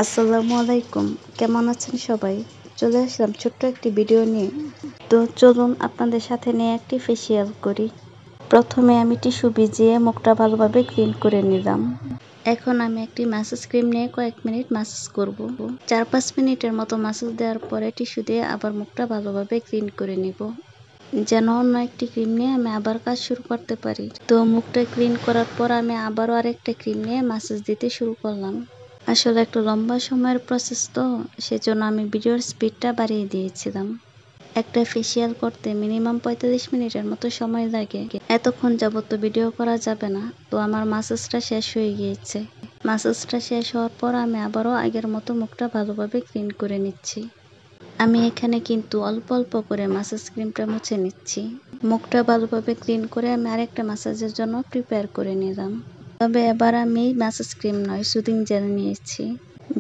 আসসালামু আলাইকুম, কেমন আছেন সবাই? চলে আসলাম ছোট্ট একটি ভিডিও নিয়ে। তো চলুন আপনাদের সাথে নিয়ে একটি ফেসিয়াল করি। প্রথমে আমি টিস্যু ভিজিয়ে মুখটা ভালোভাবে ক্লিন করে নিলাম। এখন আমি একটি ম্যাসাজ ক্রিম নিয়ে কয়েক মিনিট ম্যাসাজ করব। 4-5 মিনিটের মতো ম্যাসাজ দেওয়ার পরে টিস্যু দিয়ে আবার মুখটা ভালোভাবে ক্লিন করে নিব, যেন অন্য একটি ক্রিম নিয়ে আমি আবার কাজ শুরু করতে পারি। তো মুখটা ক্লিন করার পর আমি আবারও আরেকটা ক্রিম নিয়ে ম্যাসাজ দিতে শুরু করলাম। আসলে একটু লম্বা সময়ের প্রসেস, তো সেজন্য আমি ভিডিওর স্পিডটা বাড়িয়ে দিয়েছিলাম। একটা ফেসিয়াল করতে মিনিমাম 45 মিনিটের মতো সময় লাগে। এতক্ষণ যাবত তো ভিডিও করা যাবে না, তো আমার ম্যাসাজটা শেষ হয়ে গিয়েছে। ম্যাসাজটা শেষ হওয়ার পর আমি আবারও আগের মতো মুখটা ভালোভাবে ক্লিন করে নিচ্ছি। আমি এখানে কিন্তু অল্প অল্প করে ম্যাসাজ ক্রিমটা মুছে নিচ্ছি। মুখটা ভালোভাবে ক্লিন করে আমি আরেকটা ম্যাসাজের জন্য প্রিপেয়ার করে নিলাম। তবে এবার আমি ম্যাসাজ ক্রিম নয়, সুদিং জেল নিয়েছি।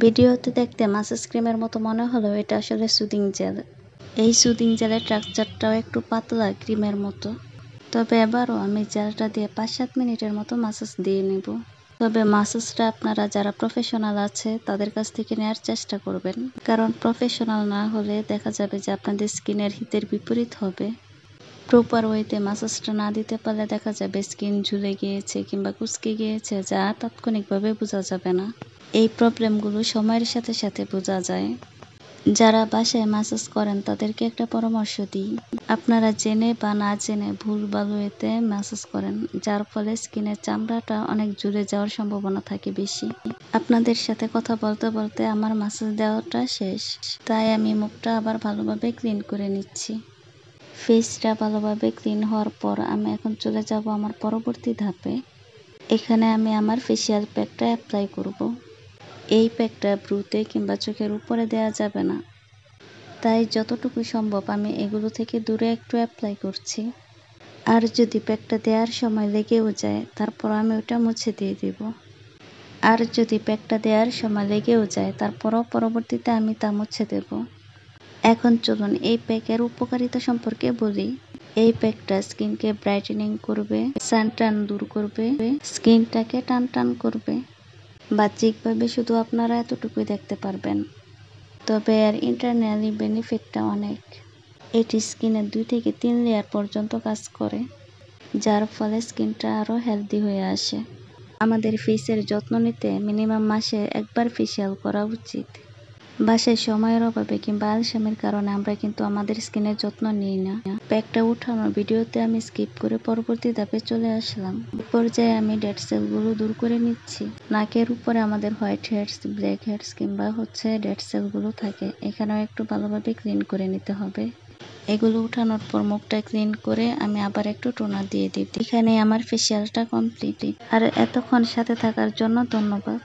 ভিডিওতে দেখতে ম্যাসাজ ক্রিমের মতো মনে হলেও এটা আসলে সুদিং জেল। এই সুদিং জেলের স্ট্রাকচারটাও একটু পাতলা ক্রিমের মতো। তবে এবারও আমি জেলটা দিয়ে 5-7 মিনিটের মতো ম্যাসাজ দিয়ে নেব। তবে ম্যাসাজটা আপনারা যারা প্রফেশনাল আছে তাদের কাছ থেকে নেওয়ার চেষ্টা করবেন, কারণ প্রফেশনাল না হলে দেখা যাবে যে আপনাদের স্কিনের হিতের বিপরীত হবে। প্রপার ওয়েতে ম্যাসাজটা না দিতে পারলে দেখা যাবে স্কিন ঝুলে গিয়েছে কিংবা কুঁচকে গিয়েছে, যা তাৎক্ষণিকভাবে বোঝা যাবে না। এই প্রবলেমগুলো সময়ের সাথে সাথে বোঝা যায়। যারা বাসায় ম্যাসাজ করেন তাদেরকে একটা পরামর্শ দিই, আপনারা জেনে বা না জেনে ভুলভাল ওয়েতে ম্যাসাজ করেন, যার ফলে স্কিনের চামড়াটা অনেক ঝুলে যাওয়ার সম্ভাবনা থাকে বেশি। আপনাদের সাথে কথা বলতে বলতে আমার ম্যাসাজ দেওয়াটা শেষ, তাই আমি মুখটা আবার ভালোভাবে ক্লিন করে নিচ্ছি। ফেসটা ভালোভাবে ক্লিন হওয়ার পর আমি এখন চলে যাব আমার পরবর্তী ধাপে। এখানে আমি আমার ফেসিয়াল প্যাকটা অ্যাপ্লাই করব। এই প্যাকটা ব্রুতে কিংবা চোখের উপরে দেওয়া যাবে না, তাই যতটুকু সম্ভব আমি এগুলো থেকে দূরে একটু অ্যাপ্লাই করছি। আর যদি প্যাকটা দেওয়ার সময় লেগেও যায়, তারপর আমি ওটা মুছে দিয়ে দেব। তারপরও পরবর্তীতে আমি তা মুছে দেব। এখন চলুন এই প্যাকের উপকারিতা সম্পর্কে বলি। এই প্যাকটা স্কিনকে ব্রাইটেনিং করবে, সানট্যান দূর করবে, স্কিনটাকে টান টান করবে। বাহ্যিকভাবে শুধু আপনারা এতটুকুই দেখতে পারবেন, তবে এর ইন্টারনালি বেনিফিটটা অনেক। এটি স্কিনের 2 থেকে 3 লেয়ার পর্যন্ত কাজ করে, যার ফলে স্কিনটা আরও হেলদি হয়ে আসে। আমাদের ফেসের যত্ন নিতে মিনিমাম মাসে একবার ফেসিয়াল করা উচিত। বাসায় সময়ের অভাবে কিংবা আলসেমির কারণে আমরা কিন্তু আমাদের স্কিনের যত্ন নিই না। প্যাকটা উঠানোর ভিডিওতে আমি স্কিপ করে পরবর্তী ধাপে চলে আসলাম। পর্যায়ে আমি ডেড সেলগুলো দূর করে নিচ্ছি। নাকের উপরে আমাদের হোয়াইট হেডস, ব্ল্যাক হেডস কিংবা ডেড সেলগুলো থাকে, এখানেও একটু ভালোভাবে ক্লিন করে নিতে হবে। এগুলো উঠানোর পর মুখটা ক্লিন করে আমি আবার একটু টোনার দিয়ে দিই। এখানে আমার ফেসিয়ালটা কমপ্লিট। আর এতক্ষণ সাথে থাকার জন্য ধন্যবাদ।